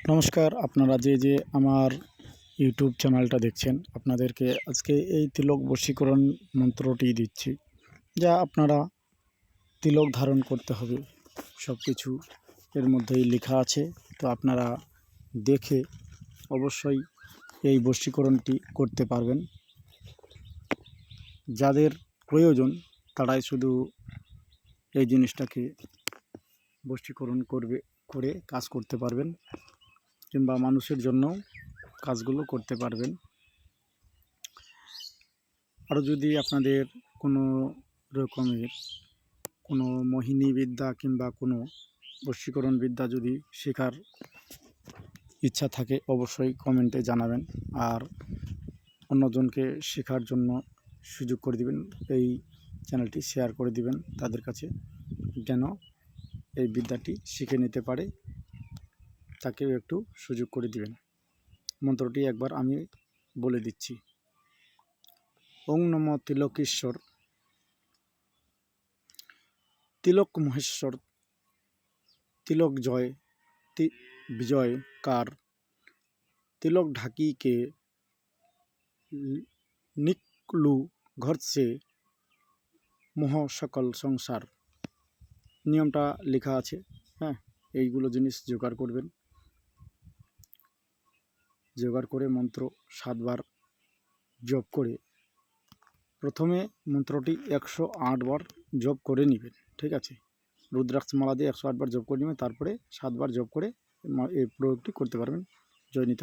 নমস্কার, আপনারা যে আমার ইউটিউব চ্যানেলটা দেখছেন, আপনাদেরকে আজকে এই তিলক বশীকরণ মন্ত্রটি দিচ্ছি, যা আপনারা তিলক ধারণ করতে হবে। সব কিছু এর মধ্যেই লেখা আছে, তো আপনারা দেখে অবশ্যই এই বশীকরণটি করতে পারবেন। যাদের প্রয়োজন তারাই শুধু এই জিনিসটাকে বশীকরণ করে কাজ করতে পারবেন, কিংবা মানুষের জন্য কাজগুলো করতে পারবেন। আরও যদি আপনাদের কোনো রকমের কোনো মোহিনী বিদ্যা কিংবা কোনো বশীকরণ বিদ্যা যদি শেখার ইচ্ছা থাকে, অবশ্যই কমেন্টে জানাবেন, আর অন্যজনকে শেখার জন্য সুযোগ করে দিবেন। এই চ্যানেলটি শেয়ার করে দিবেন তাদের কাছে, যেন এই বিদ্যাটি শিখে নিতে পারে, তাকেও একটু সুযোগ করে দিবেন। মন্ত্রটি একবার আমি বলে দিচ্ছি। ওং নম তিলকেশ্বর, তিলক মহেশ্বর, तिलक जय विजय कार, तिलक ढाकी के निकलू घर से मोह सकल संसार। नियमटा लेखा आछे। हाँ, এইগুলো জিনিস জোগাড় করবেন। জোগাড় করে মন্ত্র 7 বার জপ করে, প্রথমে মন্ত্রটি 108 বার জপ করে নেবেন। ঠিক আছে, রুদ্রাক্ষ মালা দিয়ে 108 বার জপ করে নেবেন, তারপরে 7 বার জপ করে এই প্রয়োগটি করতে পারবেন। জয় নিতাই।